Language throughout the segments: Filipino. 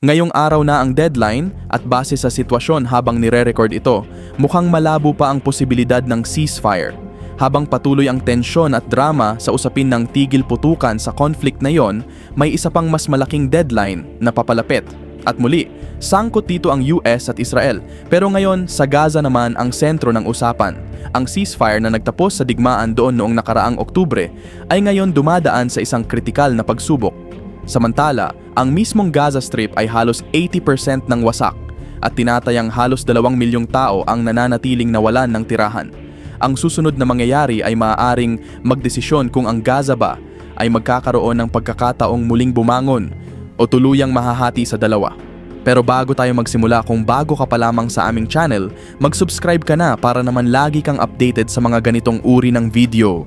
Ngayong araw na ang deadline at base sa sitwasyon habang nire-record ito, mukhang malabo pa ang posibilidad ng ceasefire. Habang patuloy ang tensyon at drama sa usapin ng tigil putukan sa conflict na yon, may isa pang mas malaking deadline na papalapit. At muli, sangkot dito ang US at Israel. Pero ngayon, sa Gaza naman ang sentro ng usapan. Ang ceasefire na nagtapos sa digmaan doon noong nakaraang Oktubre ay ngayon dumadaan sa isang kritikal na pagsubok. Samantala, ang mismong Gaza Strip ay halos 80% ng wasak at tinatayang halos 2 milyong tao ang nananatiling nawalan ng tirahan. Ang susunod na mangyayari ay maaaring magdesisyon kung ang Gaza ba ay magkakaroon ng pagkakataong muling bumangon o tuluyang mahahati sa dalawa. Pero bago tayo magsimula, kung bago ka pa lamang sa aming channel, mag-subscribe ka na para naman lagi kang updated sa mga ganitong uri ng video.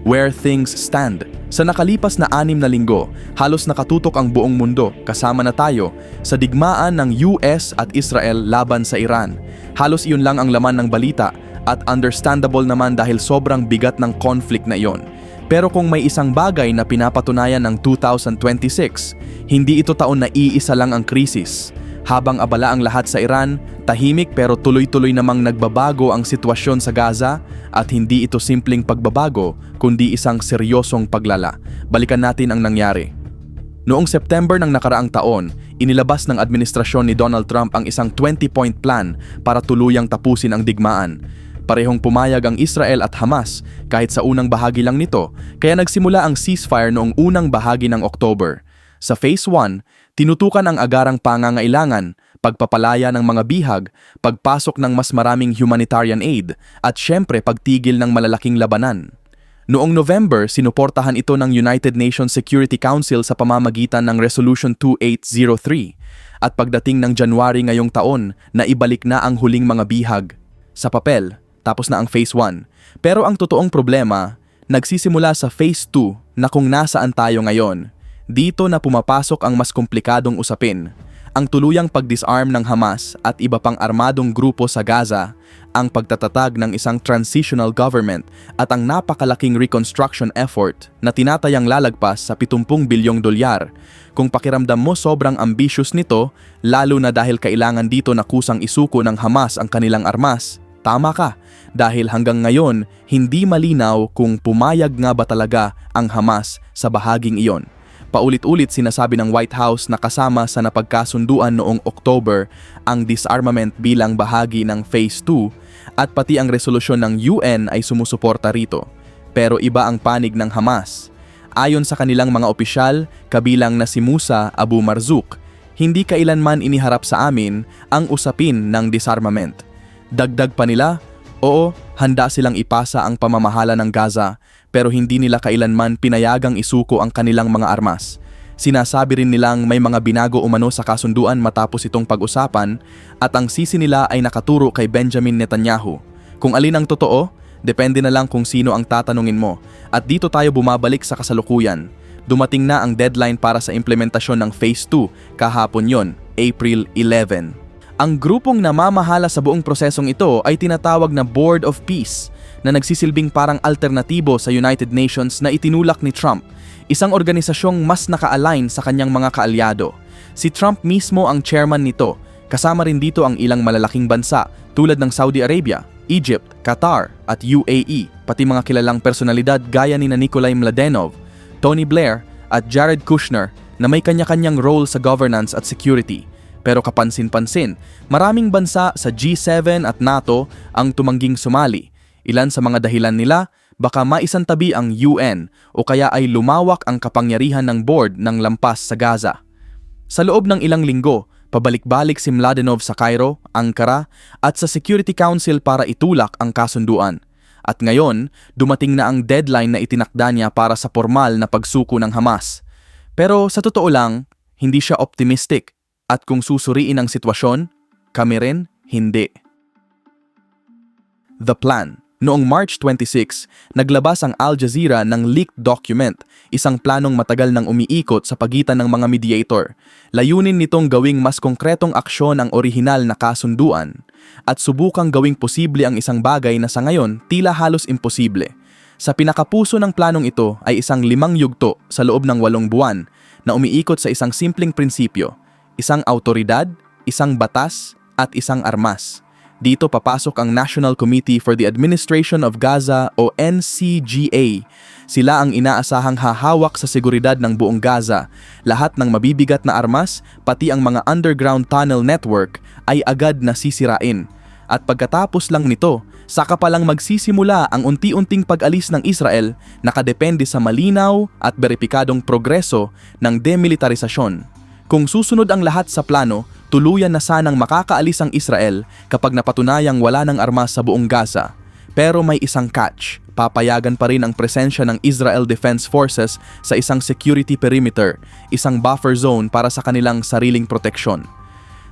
Where things stand. Sa nakalipas na 6 na linggo, halos nakatutok ang buong mundo, kasama na tayo, sa digmaan ng US at Israel laban sa Iran. Halos iyon lang ang laman ng balita at understandable naman dahil sobrang bigat ng conflict na iyon. Pero kung may isang bagay na pinapatunayan ng 2026, hindi ito taon na iisa lang ang krisis. Habang abala ang lahat sa Iran, tahimik pero tuloy-tuloy namang nagbabago ang sitwasyon sa Gaza at hindi ito simpleng pagbabago kundi isang seryosong paglala. Balikan natin ang nangyari. Noong September ng nakaraang taon, inilabas ng administrasyon ni Donald Trump ang isang 20-point plan para tuluyang tapusin ang digmaan. Parehong pumayag ang Israel at Hamas kahit sa unang bahagi lang nito, kaya nagsimula ang ceasefire noong unang bahagi ng October. Sa Phase 1, tinutukan ang agarang pangangailangan, pagpapalaya ng mga bihag, pagpasok ng mas maraming humanitarian aid, at syempre pagtigil ng malalaking labanan. Noong November, sinuportahan ito ng United Nations Security Council sa pamamagitan ng Resolution 2803, at pagdating ng January ngayong taon, naibalik na ang huling mga bihag. Sa papel, tapos na ang Phase 1. Pero ang totoong problema, nagsisimula sa Phase 2 na kung nasaan tayo ngayon. Dito na pumapasok ang mas komplikadong usapin, ang tuluyang pag-disarm ng Hamas at iba pang armadong grupo sa Gaza, ang pagtatatag ng isang transitional government at ang napakalaking reconstruction effort na tinatayang lalagpas sa $70 bilyong. Kung pakiramdam mo sobrang ambitious nito, lalo na dahil kailangan dito na kusang isuko ng Hamas ang kanilang armas, tama ka, dahil hanggang ngayon hindi malinaw kung pumayag nga ba talaga ang Hamas sa bahaging iyon. Paulit-ulit sinasabi ng White House na kasama sa napagkasunduan noong October ang disarmament bilang bahagi ng Phase 2 at pati ang resolusyon ng UN ay sumusuporta rito. Pero iba ang panig ng Hamas. Ayon sa kanilang mga opisyal, kabilang na si Musa Abu Marzouk, hindi kailanman iniharap sa amin ang usapin ng disarmament. Dagdag pa nila, oo, handa silang ipasa ang pamamahala ng Gaza, pero hindi nila kailanman pinayagang isuko ang kanilang mga armas. Sinasabi rin nilang may mga binago umano sa kasunduan matapos itong pag-usapan at ang sisi nila ay nakaturo kay Benjamin Netanyahu. Kung alin ang totoo, depende na lang kung sino ang tatanungin mo. At dito tayo bumabalik sa kasalukuyan. Dumating na ang deadline para sa implementasyon ng Phase 2, kahapon yon, April 11. Ang grupong namamahala sa buong prosesong ito ay tinatawag na Board of Peace na nagsisilbing parang alternatibo sa United Nations na itinulak ni Trump, isang organisasyong mas naka-align sa kanyang mga kaalyado. Si Trump mismo ang chairman nito, kasama rin dito ang ilang malalaking bansa tulad ng Saudi Arabia, Egypt, Qatar at UAE, pati mga kilalang personalidad gaya ni Nikolai Mladenov, Tony Blair at Jared Kushner na may kanya-kanyang role sa governance at security. Pero kapansin-pansin, maraming bansa sa G7 at NATO ang tumangging sumali. Ilan sa mga dahilan nila, baka maisantabi ang UN o kaya ay lumawak ang kapangyarihan ng board ng lampas sa Gaza. Sa loob ng ilang linggo, pabalik-balik si Mladenov sa Cairo, Ankara at sa Security Council para itulak ang kasunduan. At ngayon, dumating na ang deadline na itinakda niya para sa formal na pagsuko ng Hamas. Pero sa totoo lang, hindi siya optimistic. At kung susuriin ang sitwasyon, kami rin hindi. The Plan. Noong March 26, naglabas ang Al Jazeera ng leaked document, isang planong matagal nang umiikot sa pagitan ng mga mediator. Layunin nitong gawing mas konkretong aksyon ang orihinal na kasunduan at subukang gawing posible ang isang bagay na sa ngayon tila halos imposible. Sa pinakapuso ng planong ito ay isang 5 yugto sa loob ng 8 buwan, na umiikot sa isang simpleng prinsipyo, isang autoridad, isang batas, at isang armas. Dito papasok ang National Committee for the Administration of Gaza o NCGA. Sila ang inaasahang hahawak sa seguridad ng buong Gaza. Lahat ng mabibigat na armas, pati ang mga underground tunnel network, ay agad na sisirain. At pagkatapos lang nito, saka palang magsisimula ang unti-unting pag-alis ng Israel, nakadepende sa malinaw at beripikadong progreso ng demilitarisasyon. Kung susunod ang lahat sa plano, tuluyan na sanang makakaalis ang Israel kapag napatunayang wala ng armas sa buong Gaza. Pero may isang catch, papayagan pa rin ang presensya ng Israel Defense Forces sa isang security perimeter, isang buffer zone para sa kanilang sariling proteksyon.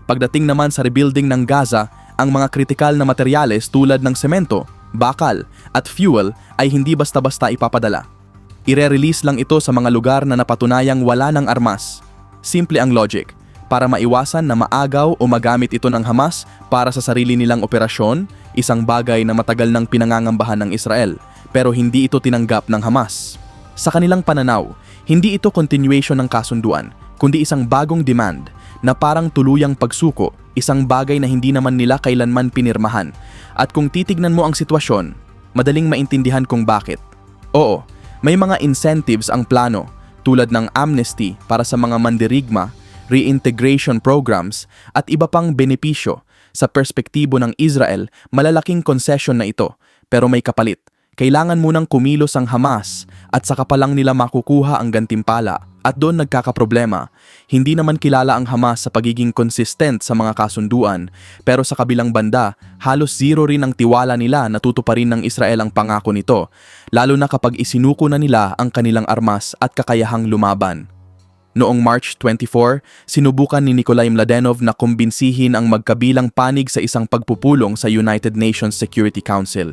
Pagdating naman sa rebuilding ng Gaza, ang mga kritikal na materyales tulad ng semento, bakal at fuel ay hindi basta-basta ipapadala. Ire-release lang ito sa mga lugar na napatunayang wala ng armas. Simple ang logic, para maiwasan na maagaw o magamit ito ng Hamas para sa sarili nilang operasyon, isang bagay na matagal nang pinangangambahan ng Israel, pero hindi ito tinanggap ng Hamas. Sa kanilang pananaw, hindi ito continuation ng kasunduan, kundi isang bagong demand na parang tuluyang pagsuko, isang bagay na hindi naman nila kailanman pinirmahan. At kung titignan mo ang sitwasyon, madaling maintindihan kung bakit. Oo, may mga incentives ang plano, tulad ng amnesty para sa mga mandirigma, reintegration programs at iba pang benepisyo. Sa perspektibo ng Israel, malalaking concession na ito, pero may kapalit. Kailangan munang kumilos ang Hamas at saka pa lang nila makukuha ang gantimpala. At doon nagkakaproblema. Hindi naman kilala ang Hamas sa pagiging consistent sa mga kasunduan, pero sa kabilang banda, halos zero rin ang tiwala nila na tutuparin ng Israel ang pangako nito, lalo na kapag isinuko na nila ang kanilang armas at kakayahang lumaban. Noong March 24, sinubukan ni Nikolai Mladenov na kumbinsihin ang magkabilang panig sa isang pagpupulong sa United Nations Security Council.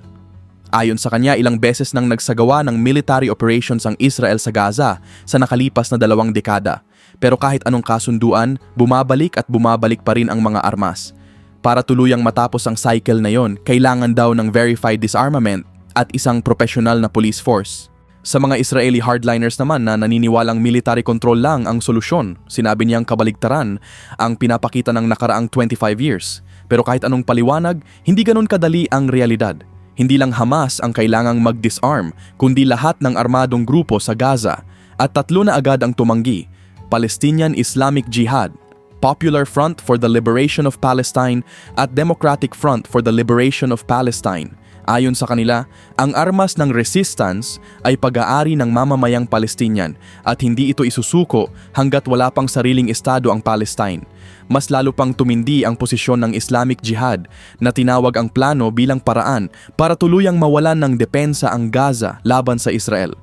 Ayon sa kanya, ilang beses nang nagsagawa ng military operations ang Israel sa Gaza sa nakalipas na 2 dekada. Pero kahit anong kasunduan, bumabalik at bumabalik pa rin ang mga armas. Para tuluyang matapos ang cycle na yon, kailangan daw ng verified disarmament at isang professional na police force. Sa mga Israeli hardliners naman na naniniwalang military control lang ang solusyon, sinabi niyang kabaligtaran ang pinapakita ng nakaraang 25 years. Pero kahit anong paliwanag, hindi ganun kadali ang realidad. Hindi lang Hamas ang kailangang mag-disarm, kundi lahat ng armadong grupo sa Gaza. At 3 na agad ang tumanggi: Palestinian Islamic Jihad, Popular Front for the Liberation of Palestine at Democratic Front for the Liberation of Palestine. Ayon sa kanila, ang armas ng resistance ay pag-aari ng mamamayang Palestinian at hindi ito isusuko hanggat wala pang sariling estado ang Palestine. Mas lalo pang tumindi ang posisyon ng Islamic Jihad na tinawag ang plano bilang paraan para tuluyang mawalan ng depensa ang Gaza laban sa Israel.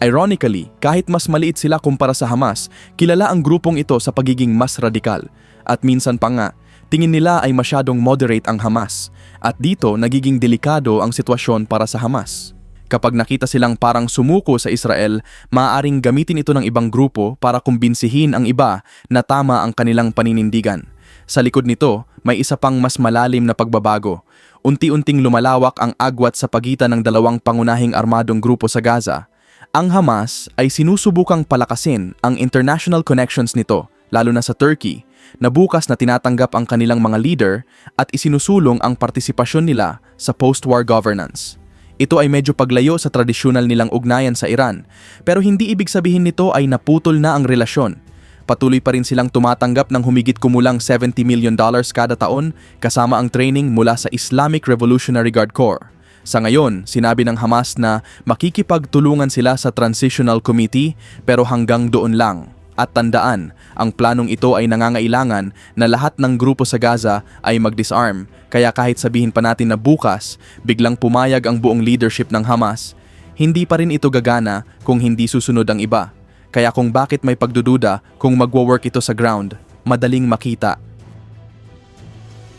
Ironically, kahit mas maliit sila kumpara sa Hamas, kilala ang grupong ito sa pagiging mas radikal. At minsan pa nga, tingin nila ay masyadong moderate ang Hamas. At dito nagiging delikado ang sitwasyon para sa Hamas. Kapag nakita silang parang sumuko sa Israel, maaaring gamitin ito ng ibang grupo para kumbinsihin ang iba na tama ang kanilang paninindigan. Sa likod nito, may isa pang mas malalim na pagbabago. Unti-unting lumalawak ang agwat sa pagitan ng 2 pangunahing armadong grupo sa Gaza. Ang Hamas ay sinusubukang palakasin ang international connections nito, lalo na sa Turkey, na bukas na tinatanggap ang kanilang mga leader at isinusulong ang partisipasyon nila sa post-war governance. Ito ay medyo paglayo sa tradisyonal nilang ugnayan sa Iran, pero hindi ibig sabihin nito ay naputol na ang relasyon. Patuloy pa rin silang tumatanggap ng humigit kumulang $70 million kada taon kasama ang training mula sa Islamic Revolutionary Guard Corps. Sa ngayon, sinabi ng Hamas na makikipagtulungan sila sa Transitional Committee pero hanggang doon lang. At tandaan, ang planong ito ay nangangailangan na lahat ng grupo sa Gaza ay mag-disarm. Kaya kahit sabihin pa natin na bukas, biglang pumayag ang buong leadership ng Hamas, hindi pa rin ito gagana kung hindi susunod ang iba. Kaya kung bakit may pagdududa kung magwo-work ito sa ground, madaling makita.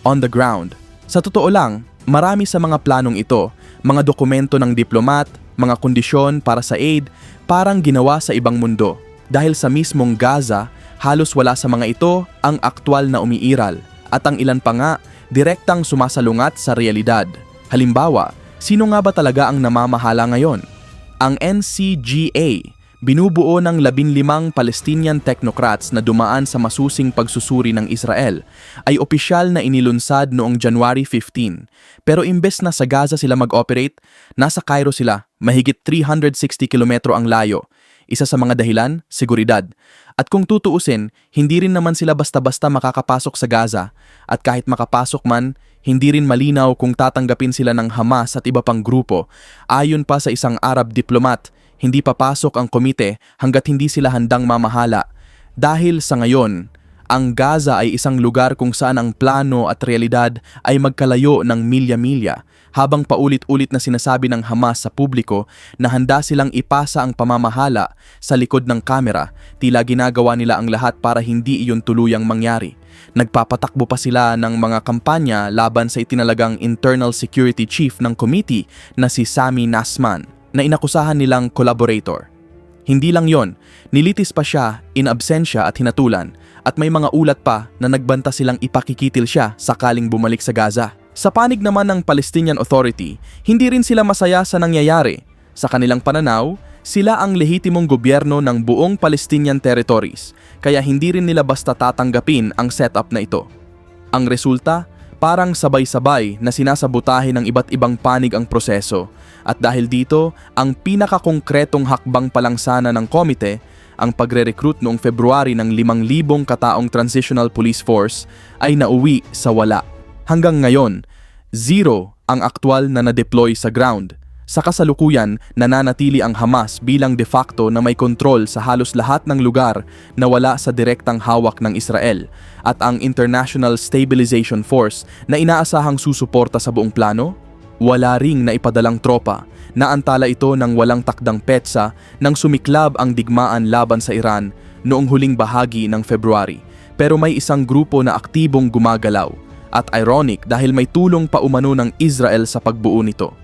On the ground, sa totoo lang, marami sa mga planong ito, mga dokumento ng diplomat, mga kondisyon para sa aid, parang ginawa sa ibang mundo. Dahil sa mismong Gaza, halos wala sa mga ito ang aktwal na umiiral at ang ilan pa nga direktang sumasalungat sa realidad. Halimbawa, sino nga ba talaga ang namamahala ngayon? Ang NCGA, binubuo ng 15 Palestinian technocrats na dumaan sa masusing pagsusuri ng Israel, ay opisyal na inilunsad noong January 15. Pero imbes na sa Gaza sila mag-operate, nasa Cairo sila, mahigit 360 kilometro ang layo. Isa sa mga dahilan, seguridad. At kung tutuusin, hindi rin naman sila basta-basta makakapasok sa Gaza. At kahit makapasok man, hindi rin malinaw kung tatanggapin sila ng Hamas at iba pang grupo. Ayon pa sa isang Arab diplomat, hindi papasok ang komite hanggat hindi sila handang mamahala. Dahil sa ngayon, ang Gaza ay isang lugar kung saan ang plano at realidad ay magkalayo ng milya-milya, habang paulit-ulit na sinasabi ng Hamas sa publiko na handa silang ipasa ang pamamahala sa likod ng kamera, tila ginagawa nila ang lahat para hindi iyon tuluyang mangyari. Nagpapatakbo pa sila ng mga kampanya laban sa itinalagang Internal Security Chief ng committee na si Sami Nasman, na inakusahan nilang collaborator. Hindi lang yon, nilitis pa siya in absentia at hinatulan, at may mga ulat pa na nagbanta silang ipakikitil siya sakaling bumalik sa Gaza. Sa panig naman ng Palestinian Authority, hindi rin sila masaya sa nangyayari. Sa kanilang pananaw, sila ang lehitimong gobyerno ng buong Palestinian territories, kaya hindi rin nila basta tatanggapin ang setup na ito. Ang resulta, parang sabay-sabay na sinasabutahe ng iba't ibang panig ang proseso. At dahil dito, ang pinakakongkretong hakbang pa lang sana ng komite, ang pagre-recruit noong February ng 5,000 kataong Transitional Police Force ay nauwi sa wala. Hanggang ngayon, 0 ang aktwal na na-deploy sa ground. Sa kasalukuyan, nananatili ang Hamas bilang de facto na may kontrol sa halos lahat ng lugar na wala sa direktang hawak ng Israel, at ang International Stabilization Force na inaasahang susuporta sa buong plano, wala ring naipadalang tropa. Naantala ito ng walang takdang petsa nang sumiklab ang digmaan laban sa Iran noong huling bahagi ng February. Pero may isang grupo na aktibong gumagalaw, at ironic dahil may tulong pa umano ng Israel sa pagbuo nito.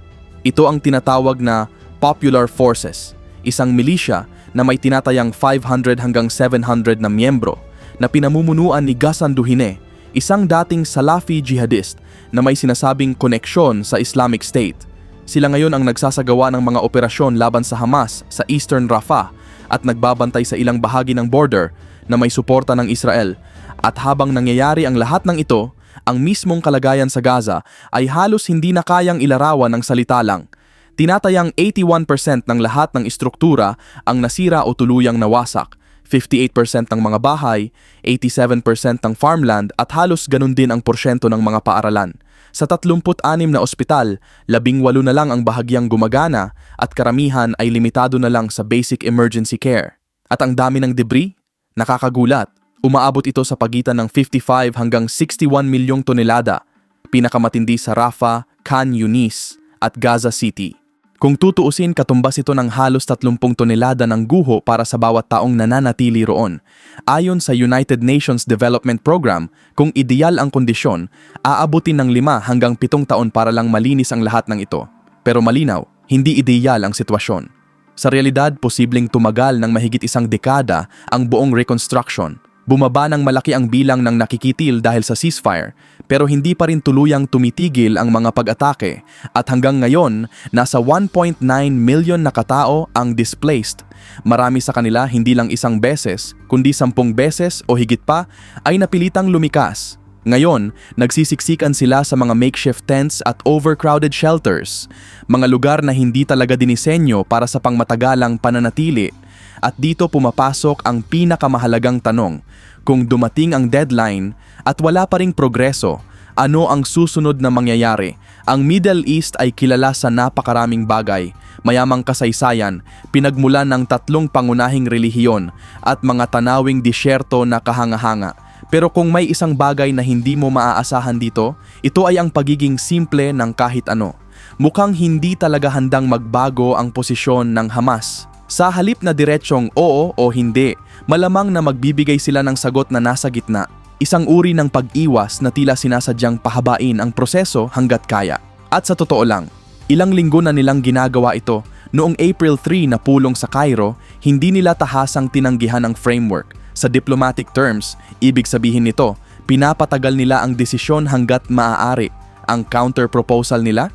Ito ang tinatawag na Popular Forces, isang milisya na may tinatayang 500 hanggang 700 na miyembro na pinamumunuan ni Ghassan Duhine, isang dating Salafi jihadist na may sinasabing koneksyon sa Islamic State. Sila ngayon ang nagsasagawa ng mga operasyon laban sa Hamas sa Eastern Rafah at nagbabantay sa ilang bahagi ng border na may suporta ng Israel. At habang nangyayari ang lahat ng ito, ang mismong kalagayan sa Gaza ay halos hindi na kayang ilarawan ng salita lang. Tinatayang 81% ng lahat ng istruktura ang nasira o tuluyang nawasak, 58% ng mga bahay, 87% ng farmland at halos ganun din ang porsyento ng mga paaralan. Sa 36 na ospital, 18 na lang ang bahagyang gumagana at karamihan ay limitado na lang sa basic emergency care. At ang dami ng debris? Nakakagulat. Umaabot ito sa pagitan ng 55 hanggang 61 milyong tonelada, pinakamatindi sa Rafah, Khan Yunis at Gaza City. Kung tutuusin, katumbas ito ng halos 30 tonelada ng guho para sa bawat taong nananatili roon. Ayon sa United Nations Development Program, kung ideal ang kondisyon, aabutin ng 5 hanggang 7 taon para lang malinis ang lahat ng ito. Pero malinaw, hindi ideal ang sitwasyon. Sa realidad, posibleng tumagal ng mahigit 1 dekada ang buong reconstruction. Bumaba ng malaki ang bilang ng nakikitil dahil sa ceasefire, pero hindi pa rin tuluyang tumitigil ang mga pag-atake at hanggang ngayon, nasa 1.9 million na katao ang displaced. Marami sa kanila hindi lang 1 beses, kundi 10 beses o higit pa ay napilitang lumikas. Ngayon, nagsisiksikan sila sa mga makeshift tents at overcrowded shelters, mga lugar na hindi talaga dinisenyo para sa pangmatagalang pananatili. At dito pumapasok ang pinakamahalagang tanong, kung dumating ang deadline at wala pa ring progreso, ano ang susunod na mangyayari? Ang Middle East ay kilala sa napakaraming bagay, mayamang kasaysayan, pinagmulan ng 3 pangunahing relihiyon at mga tanawing disyerto na kahanga-hanga. Pero kung may isang bagay na hindi mo maaasahan dito, ito ay ang pagiging simple ng kahit ano. Mukhang hindi talaga handang magbago ang posisyon ng Hamas. Sa halip na diretsyong oo o hindi, malamang na magbibigay sila ng sagot na nasa gitna. Isang uri ng pag-iwas na tila sinasadyang pahabain ang proseso hanggat kaya. At sa totoo lang, ilang linggo na nilang ginagawa ito. Noong April 3 na pulong sa Cairo, hindi nila tahasang tinanggihan ang framework. Sa diplomatic terms, ibig sabihin nito, pinapatagal nila ang desisyon hanggat maaari. Ang counter-proposal nila?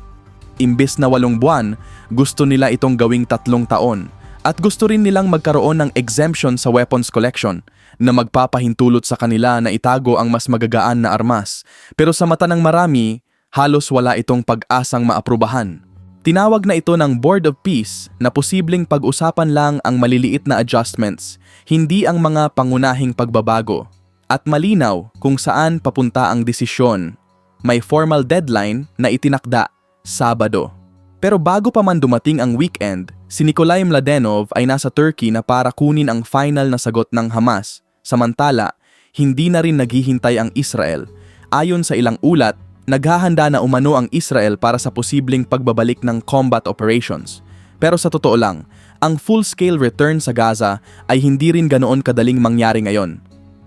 Imbes na 8 buwan, gusto nila itong gawing 3 taon. At gusto rin nilang magkaroon ng exemption sa weapons collection na magpapahintulot sa kanila na itago ang mas magagaan na armas. Pero sa mata ng marami, halos wala itong pag-asang maaprubahan. Tinawag na ito ng Board of Peace na posibleng pag-usapan lang ang maliliit na adjustments, hindi ang mga pangunahing pagbabago. At malinaw kung saan papunta ang desisyon. May formal deadline na itinakda, Sabado. Pero bago pa man dumating ang weekend, si Nikolai Mladenov ay nasa Turkey na para kunin ang final na sagot ng Hamas. Samantala, hindi na rin naghihintay ang Israel. Ayon sa ilang ulat, naghahanda na umano ang Israel para sa posibleng pagbabalik ng combat operations. Pero sa totoo lang, ang full-scale return sa Gaza ay hindi rin ganoon kadaling mangyari ngayon.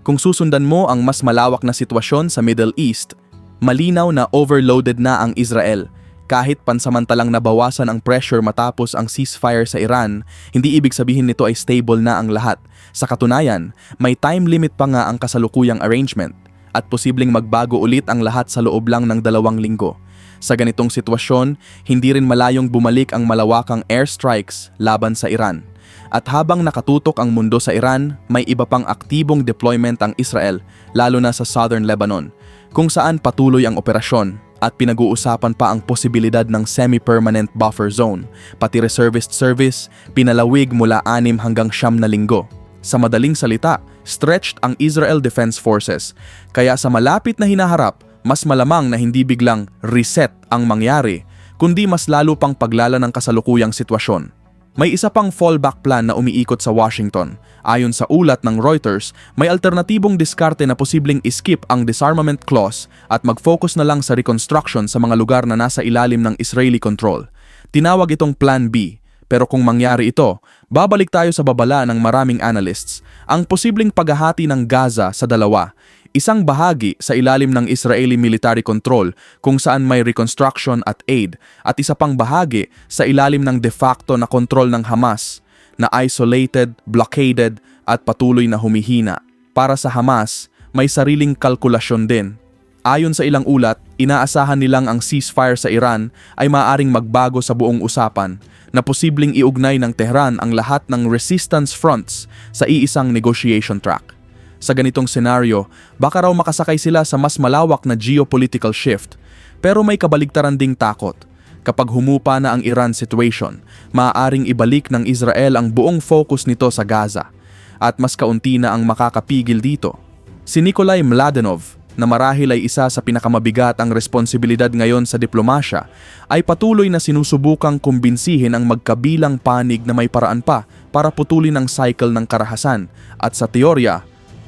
Kung susundan mo ang mas malawak na sitwasyon sa Middle East, malinaw na overloaded na ang Israel. Kahit pansamantalang nabawasan ang pressure matapos ang ceasefire sa Iran, hindi ibig sabihin nito ay stable na ang lahat. Sa katunayan, may time limit pa nga ang kasalukuyang arrangement at posibleng magbago ulit ang lahat sa loob lang ng 2 linggo. Sa ganitong sitwasyon, hindi rin malayong bumalik ang malawakang airstrikes laban sa Iran. At habang nakatutok ang mundo sa Iran, may iba pang aktibong deployment ang Israel, lalo na sa southern Lebanon, kung saan patuloy ang operasyon at pinag-uusapan pa ang posibilidad ng semi-permanent buffer zone, pati reservist service, pinalawig mula 6 hanggang 9 na linggo. Sa madaling salita, stretched ang Israel Defense Forces, kaya sa malapit na hinaharap, mas malamang na hindi biglang reset ang mangyari, kundi mas lalo pang paglala ng kasalukuyang sitwasyon. May isa pang fallback plan na umiikot sa Washington. Ayon sa ulat ng Reuters, may alternatibong diskarte na posibleng iskip ang disarmament clause at mag-focus na lang sa reconstruction sa mga lugar na nasa ilalim ng Israeli control. Tinawag itong Plan B. Pero kung mangyari ito, babalik tayo sa babala ng maraming analysts, ang posibleng paghahati ng Gaza sa dalawa. Isang bahagi sa ilalim ng Israeli military control kung saan may reconstruction at aid, at isa pang bahagi sa ilalim ng de facto na kontrol ng Hamas na isolated, blockaded at patuloy na humihina. Para sa Hamas, may sariling kalkulasyon din. Ayon sa ilang ulat, inaasahan nilang ang ceasefire sa Iran ay maaaring magbago sa buong usapan na posibleng iugnay ng Tehran ang lahat ng resistance fronts sa iisang negotiation track. Sa ganitong senaryo, baka raw makasakay sila sa mas malawak na geopolitical shift. Pero may kabaligtaran ding takot. Kapag humupa na ang Iran situation, maaaring ibalik ng Israel ang buong focus nito sa Gaza. At mas kaunti na ang makakapigil dito. Si Nikolai Mladenov, na marahil ay isa sa pinakamabigat ang responsibilidad ngayon sa diplomasya, ay patuloy na sinusubukang kumbinsihin ang magkabilang panig na may paraan pa para putulin ang cycle ng karahasan. At sa teorya,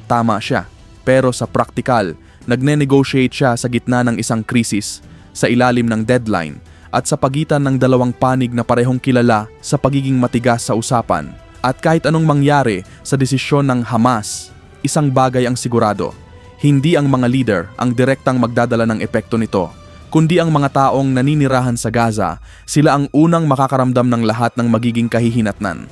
tama siya. Pero sa praktikal, nagne-negotiate siya sa gitna ng isang krisis, sa ilalim ng deadline, at sa pagitan ng 2 panig na parehong kilala sa pagiging matigas sa usapan. At kahit anong mangyari sa desisyon ng Hamas, isang bagay ang sigurado. Hindi ang mga leader ang direktang magdadala ng epekto nito, kundi ang mga taong naninirahan sa Gaza. Sila ang unang makakaramdam ng lahat ng magiging kahihinatnan.